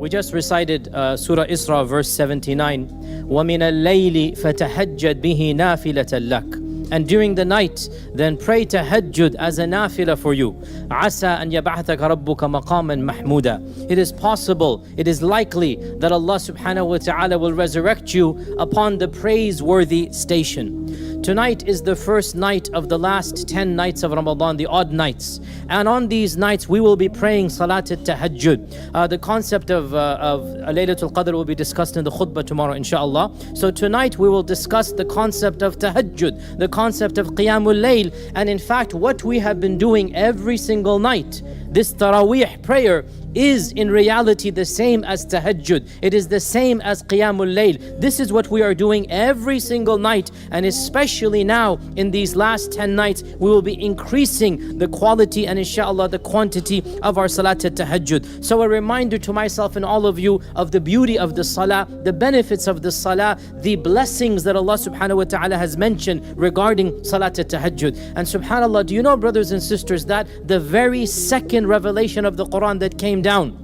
We just recited Surah Isra verse 79. وَمِنَ اللَّيْلِ فَتَهَجَّدْ بِهِ نَافِلَةً لَكَ. And during the night, then pray tahajjud as a nafila for you. عَسَىٰ أَن يَبْعَثَكَ رَبُّكَ مَقَامًا مَحْمُودًا. It is possible, it is likely that Allah subhanahu wa ta'ala will resurrect you upon the praiseworthy station. Tonight is the first night of the last 10 nights of Ramadan, the odd nights. And on these nights, we will be praying Salat al-Tahajjud. The concept of Laylatul Qadr will be discussed in the khutbah tomorrow, inshallah. So tonight we will discuss the concept of Tahajjud, the concept of Qiyamul Layl, and in fact what we have been doing every single night. This Taraweeh prayer is in reality the same as Tahajjud. It is the same as Qiyamul Layl. This is what we are doing every single night, and especially now in these last 10 nights, we will be increasing the quality and inshallah the quantity of our Salat al-Tahajjud. So a reminder to myself and all of you of the beauty of the Salah, the benefits of the Salah, the blessings that Allah subhanahu wa ta'ala has mentioned regarding Salat al-Tahajjud. And subhanallah, do you know, brothers and sisters, that the very second revelation of the Quran that came down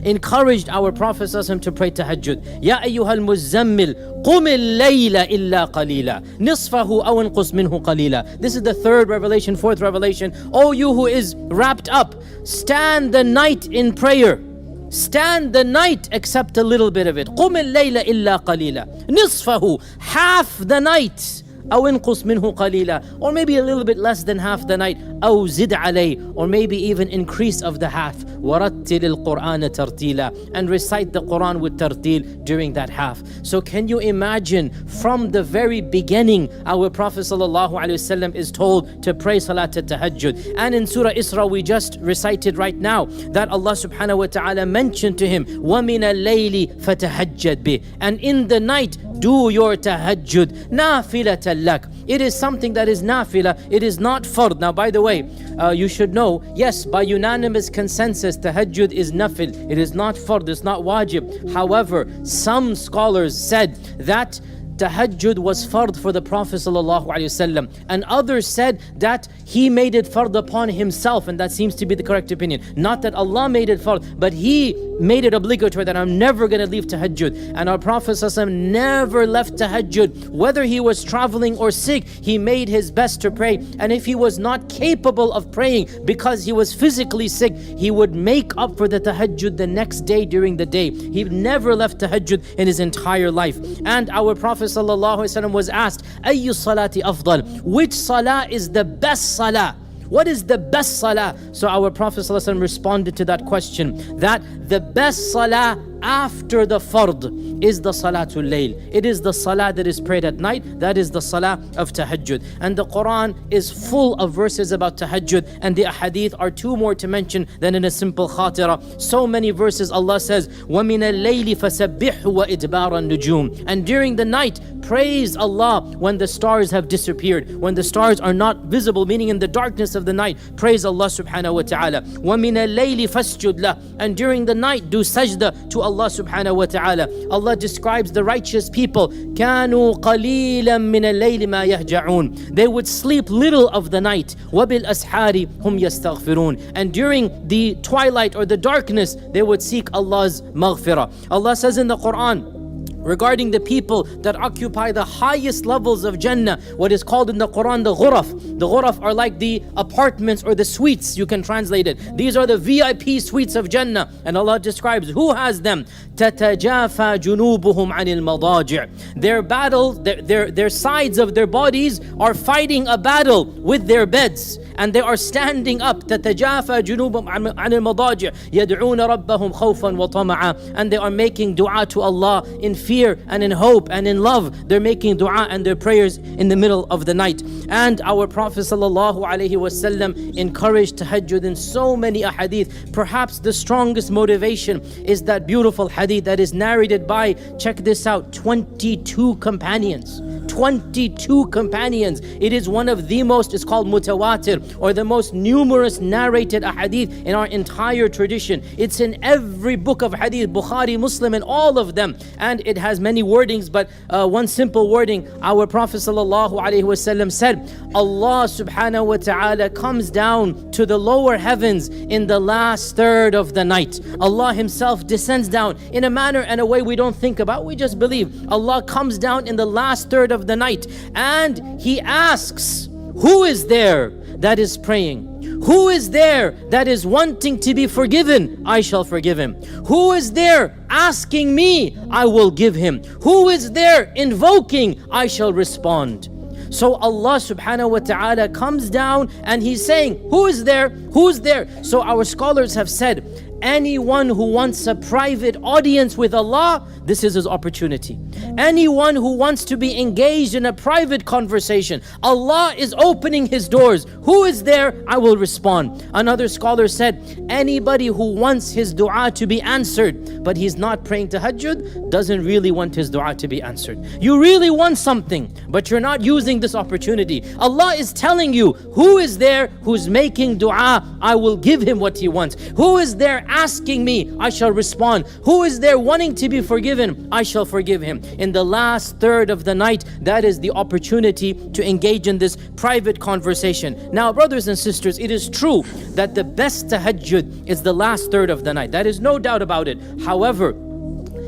encouraged our Prophet ﷺ to pray tahajjud. Ya ayyuhal muzammil qum al-layla illa qalila nisfahu aw inqus minhu qalila. This is the third revelation, fourth revelation. O you who is wrapped up, stand the night in prayer. Stand the night except a little bit of it. Qum al-layla illa qalila nisfahu, half the night. أو انقص منه قليلا, or maybe a little bit less than half the night. أو زد عليه, or maybe even increase of the half. ورتل القرآن ترتيلا, and recite the Quran with tartil during that half. So can you imagine, from the very beginning our Prophet ﷺ is told to pray Salat al-Tahajjud. And in Surah Isra we just recited right now that Allah subhanahu wa ta'ala mentioned to him وَمِنَ اللَّيْلِ فَتَهَجَّدْ بِهِ, and in the night do your tahajjud. نَافِلَةً لَكَ. It is something that is nafila, it is not fard. Now by the way, you should know, yes, by unanimous consensus, tahajjud is nafil. It is not fard, it's not wajib. However, some scholars said that tahajjud was fard for the Prophet ﷺ, and others said that he made it fard upon himself, and that seems to be the correct opinion. Not that Allah made it fard, but he made it obligatory, that I'm never going to leave tahajjud. And our Prophet ﷺ never left tahajjud. Whether he was traveling or sick, he made his best to pray. And if he was not capable of praying because he was physically sick, he would make up for the tahajjud the next day during the day. He never left tahajjud in his entire life. And our Prophet ﷺ was asked, Ayyu salati afdal? Which salah is the best salah? What is the best salah? So our Prophet ﷺ responded to that question, that the best salah after the fard is the Salatul Layl. It is the salah that is prayed at night. That is the salah of tahajjud. And the Quran is full of verses about tahajjud, and the ahadith are two more to mention than in a simple khatira. So many verses Allah says, وَمِنَ اللَّيْلِ فَسَبِّحْهُ وَإِدْبَارَ النُّجُومِ. And during the night, praise Allah when the stars have disappeared, when the stars are not visible, meaning in the darkness of the night, praise Allah subhanahu wa ta'ala. وَمِنَ اللَّيْلِ فَاسْجُدْ لَهُ. And during the night, do sajda to Allah subhanahu wa ta'ala. Allah describes the righteous people, كَانُوا قَلِيلًا مِنَ اللَّيْلِ مَا يَهْجَعُونَ. They would sleep little of the night. وَبِالْأَسْحَارِ هُمْ يَسْتَغْفِرُونَ. And during the twilight or the darkness, they would seek Allah's maghfirah. Allah says in the Quran, regarding the people that occupy the highest levels of Jannah, what is called in the Quran the ghuraf. The ghuraf are like the apartments or the suites, you can translate it. These are the VIP suites of Jannah. And Allah describes who has them. تَتَجَافَى جُنُوبُهُمْ عَنِ الْمَضَاجِعِ. Their battle, their sides of their bodies are fighting a battle with their beds, and they are standing up. تَتَجَافَى جُنُوبُهُمْ عَنِ الْمَضَاجِعِ يَدْعُونَ رَبَّهُمْ خَوْفًا وَطَمَعًا. And they are making dua to Allah in fear and in hope and in love. They're making dua and their prayers in the middle of the night. And our Prophet ﷺ encouraged tahajjud in so many ahadith. Perhaps the strongest motivation is that beautiful hadith that is narrated by, check this out, 22 companions. had 22 companions. It is one of the most, it's called mutawatir, or the most numerous narrated ahadith in our entire tradition. It's in every book of hadith, Bukhari, Muslim, and all of them. And it has many wordings, but one simple wording, our Prophet ﷺ said, Allah subhanahu wa ta'ala comes down to the lower heavens in the last third of the night. Allah Himself descends down in a manner and a way we don't think about, we just believe. Allah comes down in the last third of the night and He asks, who is there that is praying? Who is there that is wanting to be forgiven? I shall forgive him. Who is there asking me? I will give him. Who is there invoking? I shall respond. So Allah subhanahu wa ta'ala comes down and He's saying, who is there? Who's there? So our scholars have said, anyone who wants a private audience with Allah, this is his opportunity. Anyone who wants to be engaged in a private conversation, Allah is opening His doors. Who is there? I will respond. Another scholar said, anybody who wants his dua to be answered, but he's not praying tahajjud, doesn't really want his dua to be answered. You really want something, but you're not using this opportunity. Allah is telling you, who is there who's making dua? I will give him what he wants. Who is there asking me? I shall respond. Who is there wanting to be forgiven? I shall forgive him. In the last third of the night, that is the opportunity to engage in this private conversation. Now, brothers and sisters, it is true that the best tahajjud is the last third of the night. That is no doubt about it. However,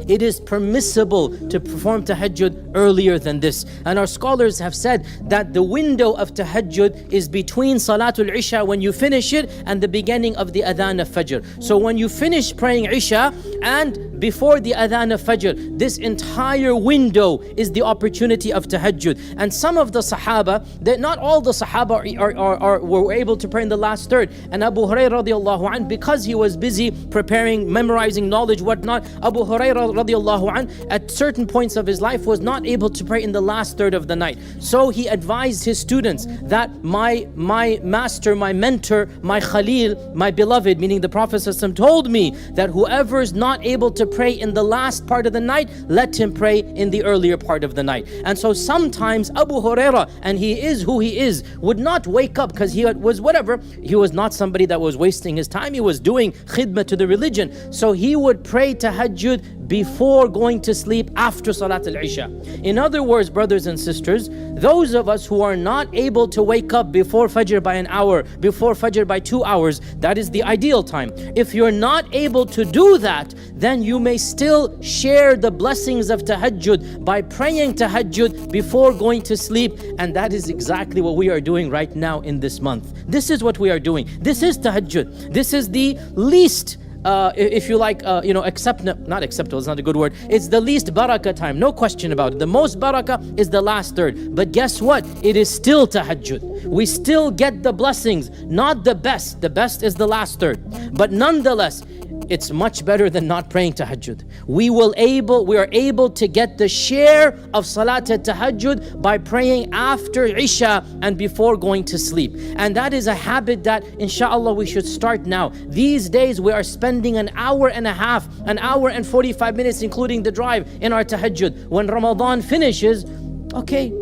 it is permissible to perform tahajjud earlier than this. And our scholars have said that the window of tahajjud is between Salatul Isha, when you finish it, and the beginning of the Adhan of Fajr. So when you finish praying Isha and before the Adhan of Fajr, this entire window is the opportunity of tahajjud. And some of the Sahaba, that not all the Sahaba were able to pray in the last third. And Abu Hurairah radiallahu anh, because he was busy preparing, memorizing knowledge, whatnot, Abu Hurairah radiallahu anh, at certain points of his life was not able to pray in the last third of the night. So he advised his students that my master, my mentor, my Khalil, my beloved, meaning the Prophet ﷺ, told me that whoever is not able to pray in the last part of the night, let him pray in the earlier part of the night. And so sometimes Abu Hurairah, and he is who he is, would not wake up because he was whatever. He was not somebody that was wasting his time. He was doing khidmah to the religion. So he would pray tahajjud before going to sleep after Salat al-Isha. In other words, brothers and sisters, those of us who are not able to wake up before Fajr by an hour, before Fajr by 2 hours, that is the ideal time. If you're not able to do that, then you may still share the blessings of tahajjud by praying tahajjud before going to sleep. And that is exactly what we are doing right now in this month. This is what we are doing. This is tahajjud. This is the least if you like, not acceptable, it's not a good word. It's the least barakah time, no question about it. The most barakah is the last third. But guess what? It is still tahajjud. We still get the blessings, not the best. The best is the last third. But nonetheless, it's much better than not praying tahajjud. We are able to get the share of salat tahajjud by praying after Isha and before going to sleep. And that is a habit that inshallah we should start now. These days we are spending an hour and a half, an hour and 45 minutes including the drive in our tahajjud. When Ramadan finishes, okay,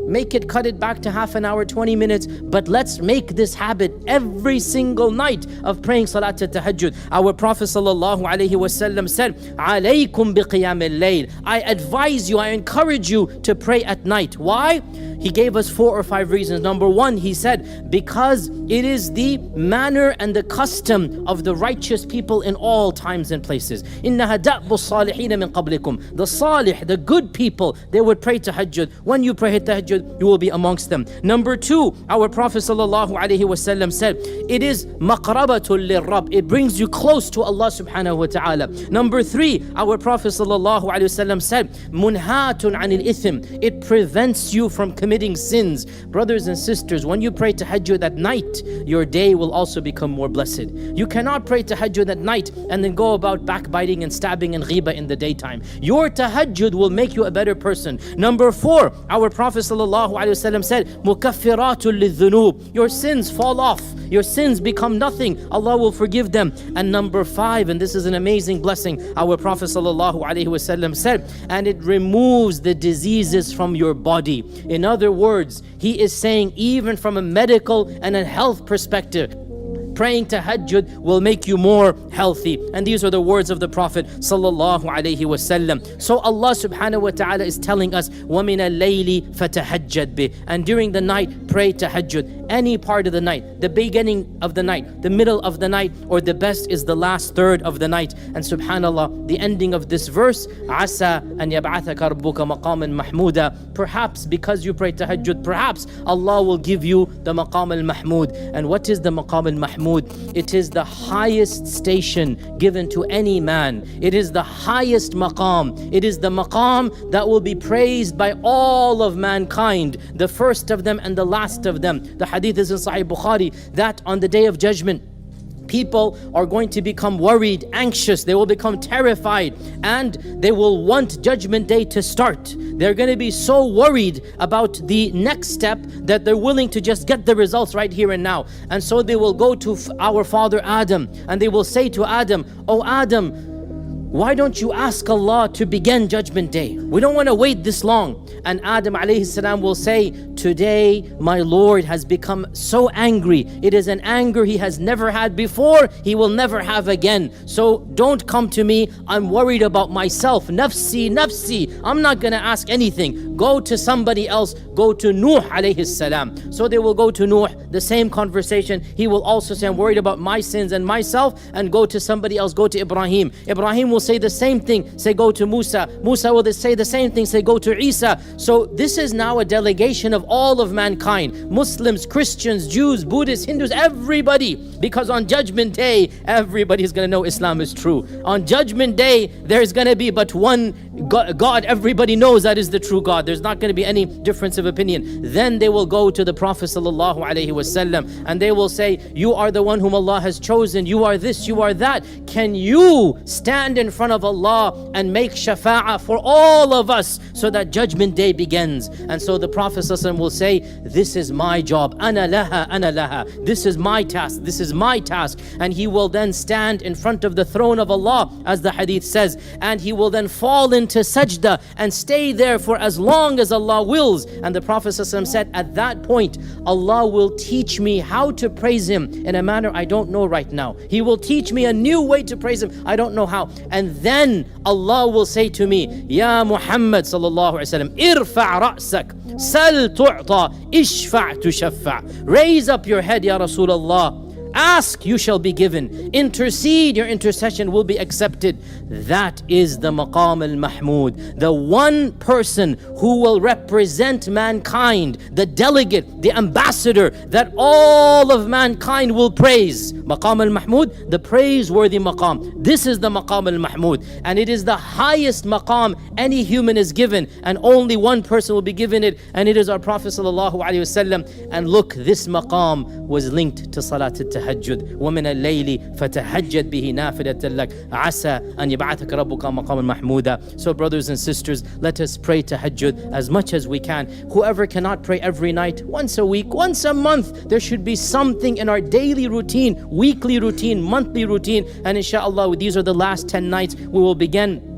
cut it back to half an hour, 20 minutes, but let's make this habit every single night of praying Salat al-Tahajjud. Our Prophet ﷺ said, "Alaykum biqiyam al-layl." I advise you, I encourage you to pray at night. Why? He gave us 4 or 5 reasons. Number 1, he said, because it is the manner and the custom of the righteous people in all times and places. إِنَّهَا دَأْبُ الصَّالِحِينَ مِنْ قَبْلِكُمْ. The salih, the good people, they would pray tahajjud. When you pray tahajjud, you will be amongst them. Number 2, our Prophet ﷺ said, it is maqrabatul lirrab. It brings you close to Allah subhanahu wa ta'ala. Number 3, our Prophet ﷺ said, munhatun anil ithim. It prevents you from committing sins. Brothers and sisters, when you pray tahajjud at night, your day will also become more blessed. You cannot pray tahajjud at night and then go about backbiting and stabbing and ghibah in the daytime. Your tahajjud will make you a better person. Number 4, our Prophet ﷺ sallallahu alayhi wasallam said, "Mukaffiratul lidhunub." Your sins fall off. Your sins become nothing. Allah will forgive them. And number 5, and this is an amazing blessing, our Prophet sallallahu alaihi wasallam said, and it removes the diseases from your body. In other words, he is saying, even from a medical and a health perspective, praying tahajjud will make you more healthy. And these are the words of the Prophet sallallahu alaihi wasallam. So Allah subhanahu wa ta'ala is telling us, وَمِنَ اللَّيْلِ فَتَهَجَّدْ بِهِ. And during the night, pray tahajjud. Any part of the night, the beginning of the night, the middle of the night, or the best is the last third of the night. And subhanallah, the ending of this verse, عَسَى أَنْ يَبْعَثَكَ رَبُّكَ مَقَامًا مَحْمُودًا. Perhaps because you pray tahajjud, perhaps Allah will give you the maqam al-mahmud. And what is the maqam al-mahmud? It is the highest station given to any man. It is the highest maqam. It is the maqam that will be praised by all of mankind, the first of them and the last of them. The hadith is in Sahih Bukhari that on the day of judgment, people are going to become worried, anxious, they will become terrified, and they will want judgment day to start. They're going to be so worried about the next step that they're willing to just get the results right here and now. And so they will go to our father Adam, and they will say to Adam, "Oh Adam, why don't you ask Allah to begin judgment day? We don't want to wait this long." And Adam alayhi salam will say, "Today my Lord has become so angry. It is an anger he has never had before, he will never have again. So don't come to me. I'm worried about myself. Nafsi, nafsi. I'm not going to ask anything. Go to somebody else. Go to Nuh alayhi salam." So they will go to Nuh, the same conversation. He will also say, "I'm worried about my sins and myself," and go to somebody else. Go to Ibrahim. Ibrahim will say the same thing, say go to Musa. Musa will say the same thing, say go to Isa. So this is now a delegation of all of mankind, Muslims, Christians, Jews, Buddhists, Hindus, everybody. Because on judgment day, everybody is going to know Islam is true. On judgment day, there's going to be but one God. Everybody knows that is the true God. There's not going to be any difference of opinion. Then they will go to the Prophet sallallahu alaihi wasallam, and they will say, "You are the one whom Allah has chosen. You are this, you are that. Can you stand in front of Allah and make shafa'ah for all of us so that judgment day begins?" And so the Prophet ﷺ will say, "This is my job. Ana laha, ana laha. This is my task. This is my task." And he will then stand in front of the throne of Allah, as the hadith says, and he will then fall into sajda and stay there for as long as Allah wills. And the Prophet ﷺ said, at that point, Allah will teach me how to praise Him in a manner I don't know right now. He will teach me a new way to praise Him. I don't know how. And then Allah will say to me, "Ya Muhammad sallallahu alaihi wasallam, irfa' ra'sak, sal tu'ta, ishfa' tushaffa." Raise up your head, Ya Rasulullah. Ask, you shall be given. Intercede, your intercession will be accepted. That is the maqam al-mahmud, the one person who will represent mankind, the delegate, the ambassador that all of mankind will praise. Maqam al-mahmud, the praiseworthy maqam. This is the maqam al-mahmud, and it is the highest maqam any human is given, and only one person will be given it, and it is our Prophet sallallahu alaihi wasallam. And look, this maqam was linked to Salat al-Tahajjud. وَمِنَ اللَّيْلِ فَتَهَجَّدْ بِهِ نَافِلَةً لَكَ عَسَى أَنْ يَبْعَثَكَ رَبُّكَ مَقَامًا مَحْمُودًا. So brothers and sisters, let us pray tahajjud as much as we can. Whoever cannot pray every night, once a week, once a month, there should be something in our daily routine, weekly routine, monthly routine. And inshallah, these are the last 10 nights. We will begin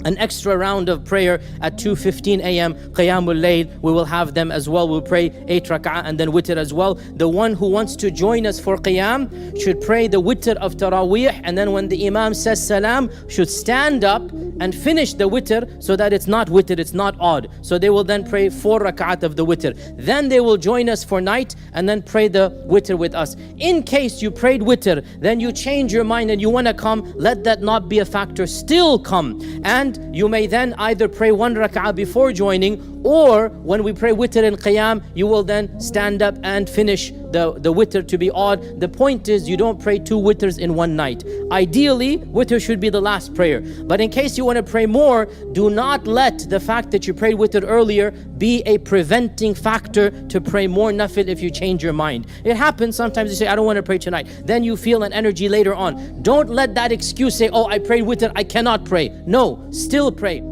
an extra round of prayer at 2:15 a.m. Qiyamul Layl. We will have them as well. We'll pray 8 rak'ah and then witr as well. The one who wants to join us for Qiyam should pray the witr of Taraweeh, and then when the Imam says salam, should stand up and finish the witr, so that it's not witr, it's not odd. So they will then pray 4 rak'at of the witr. Then they will join us for night and then pray the witr with us. In case you prayed witr, then you change your mind and you want to come, let that not be a factor. Still come. And you may then either pray 1 rak'ah before joining, or when we pray witr and qiyam, you will then stand up and finish the witr to be odd. The point is, you don't pray 2 witrs in one night. Ideally, witr should be the last prayer. But in case you want to pray more, do not let the fact that you prayed witr earlier be a preventing factor to pray more nafil if you change your mind. It happens sometimes. You say, "I don't want to pray tonight." Then you feel an energy later on. Don't let that excuse say, "Oh, I prayed witr, I cannot pray." No, still pray.